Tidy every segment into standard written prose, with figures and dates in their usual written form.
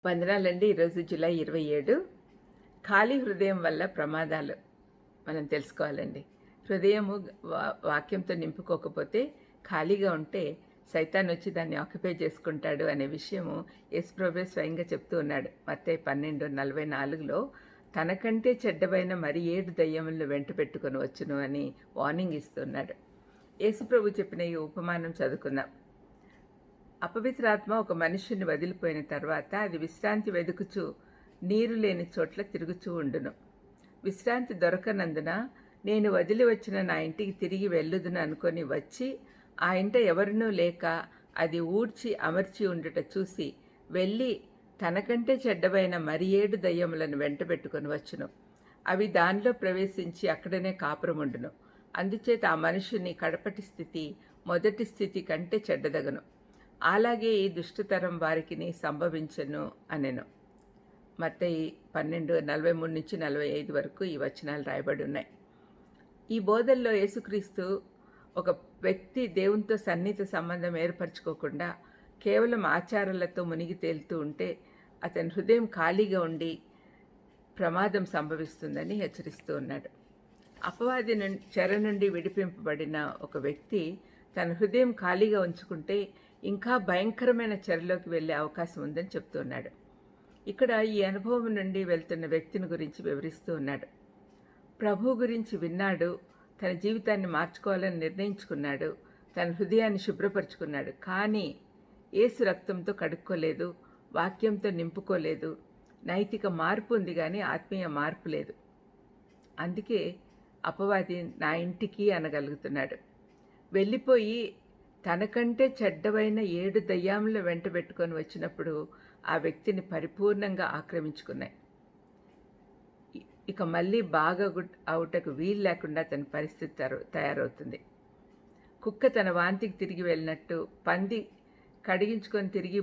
వందనాలండి. ఈరోజు జూలై 27. ఖాళీ హృదయం వల్ల ప్రమాదాలు మనం తెలుసుకోవాలండి. హృదయము వాక్యంతో నింపుకోకపోతే ఖాళీగా ఉంటే సైతానొచ్చి దాన్ని ఆక్యుపై చేసుకుంటాడు అనే విషయము యేసుప్రభువే స్వయంగా చెప్తూ ఉన్నాడు. మత్తయి 12:44లో తనకంటే చెడ్డవైన మరి 7 దయ్యములను వెంట పెట్టుకొని వచ్చును అని వార్నింగ్ ఇస్తున్నాడు. యేసుప్రభు చెప్పిన ఈ ఉపమానం చదువుకుందాం. అపవిత్రాత్మ ఒక మనుష్యుని వదిలిపోయిన తర్వాత అది విశ్రాంతి వెదుకుచూ నీరు లేని చోట్ల తిరుగుచూ ఉండును. విశ్రాంతి దొరకనందున నేను వదిలి వచ్చిన నా ఇంటికి తిరిగి వెళ్ళుదును అనుకొని వచ్చి ఆ ఇంట ఎవరినూ లేక అది ఊడ్చి అమర్చి ఉండుట చూసి వెళ్ళి తనకంటే చెడ్డవైన మరి 7 దయ్యములను వెంట పెట్టుకొని వచ్చును. అవి దానిలో ప్రవేశించి అక్కడనే కాపురముండును. అందుచేత ఆ మనుషుని కడపటి స్థితి మొదటి స్థితి కంటే చెడ్డదగను. అలాగే ఈ దుష్టతరం వారికిని సంభవించను అనెను. మత్తయి 12:43-45 వరకు ఈ వచనాలు రాయబడి ఉన్నాయి. ఈ బోధల్లో యేసుక్రీస్తు ఒక వ్యక్తి దేవునితో సన్నిహిత సంబంధం ఏర్పరచుకోకుండా కేవలం ఆచారాలతో మునిగి తేలుతూ ఉంటే అతని హృదయం ఖాళీగా ఉండి ప్రమాదం సంభవిస్తుందని హెచ్చరిస్తూ ఉన్నాడు. అపవాది చెర నుండి విడిపింపబడిన ఒక వ్యక్తి తన హృదయం ఖాళీగా ఉంచుకుంటే ఇంకా భయంకరమైన చెరలోకి వెళ్ళే అవకాశం ఉందని చెప్తున్నాడు. ఇక్కడ ఈ అనుభవం నుండి వెళ్తున్న వ్యక్తిని గురించి వివరిస్తూ ఉన్నాడు. ప్రభు గురించి విన్నాడు, తన జీవితాన్ని మార్చుకోవాలని నిర్ణయించుకున్నాడు, తన హృదయాన్ని శుభ్రపరుచుకున్నాడు. కానీ యేసు రక్తంతో కడుక్కోలేదు, వాక్యంతో నింపుకోలేదు. నైతిక మార్పు ఉంది కానీ ఆత్మీయ మార్పు లేదు. అందుకే అపవాది నా ఇంటికి అనగలుగుతున్నాడు. వెళ్ళిపోయి తనకంటే చెడ్డవైన 7 దయ్యాముల వెంట పెట్టుకొని వచ్చినప్పుడు ఆ వ్యక్తిని పరిపూర్ణంగా ఆక్రమించుకున్నాయి. ఇక మళ్ళీ బాగా అవుటకు వీలు లేకుండా తన పరిస్థితి తయారవుతుంది. కుక్క తన వాంతికి తిరిగి వెళ్ళినట్టు, పంది కడిగించుకొని తిరిగి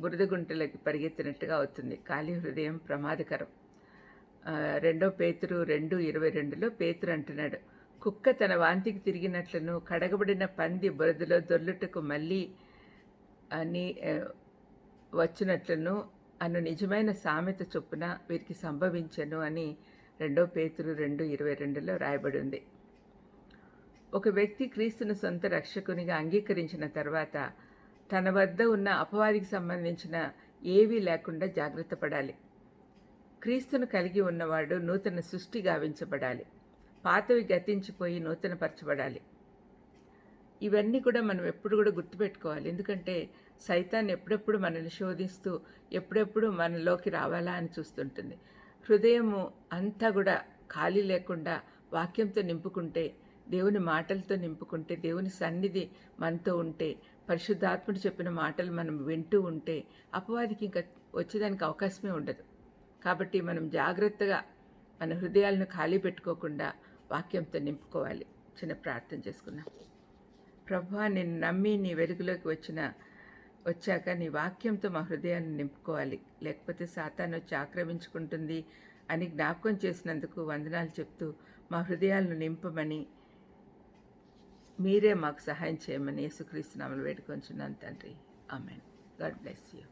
బురద గుంటలకి పరిగెత్తినట్టుగా అవుతుంది. ఖాళీ హృదయం ప్రమాదకరం. 2 పేతురు 2:22లో పేతురు అంటున్నాడు, కుక్క తన వాంతికి తిరిగినట్లను కడగబడిన పంది బురదలో దొర్లుటకు మళ్ళీ అని వచ్చినట్లను అను నిజమైన సామెత చొప్పున వీరికి సంభవించను అని 2 పేతురు 2:22లో రాయబడి ఉంది. ఒక వ్యక్తి క్రీస్తును సొంత రక్షకునిగా అంగీకరించిన తర్వాత తన వద్ద ఉన్న అపవాదికి సంబంధించిన ఏవీ లేకుండా జాగ్రత్త పడాలి. క్రీస్తును కలిగి ఉన్నవాడు నూతన సృష్టి గావించబడాలి. పాతవి గతించిపోయి నూతనపరచబడాలి. ఇవన్నీ కూడా మనం ఎప్పుడు కూడా గుర్తుపెట్టుకోవాలి. ఎందుకంటే సైతాన్ ఎప్పుడెప్పుడు మనల్ని శోధిస్తూ ఎప్పుడెప్పుడు మనలోకి రావాలా అని చూస్తుంటుంది. హృదయము అంతా కూడా ఖాళీ లేకుండా వాక్యంతో నింపుకుంటే, దేవుని మాటలతో నింపుకుంటే, దేవుని సన్నిధి మనతో ఉంటే, పరిశుద్ధాత్ముడు చెప్పిన మాటలు మనం వింటూ ఉంటే అపవాదికి ఇంకా వచ్చేదానికి అవకాశమే ఉండదు. కాబట్టి మనం జాగ్రత్తగా మన హృదయాలను ఖాళీ పెట్టుకోకుండా వాక్యంతో నింపుకోవాలి. చిన్న ప్రార్థన చేసుకున్నాం. ప్రభువా, నిన్ను నమ్మి నీ వెలుగులోకి వచ్చాక నీ వాక్యంతో మా హృదయాన్ని నింపుకోవాలి. లేకపోతే సాతాను వచ్చి ఆక్రమించుకుంటుంది అని జ్ఞాపకం చేసినందుకు వందనాలు చెప్తూ మా హృదయాలను నింపమని, మీరే మాకు సహాయం చేయమని యేసుక్రీస్తు నామములో వేడుకొంచున్నాను తండ్రి. ఆమేన్. God bless you.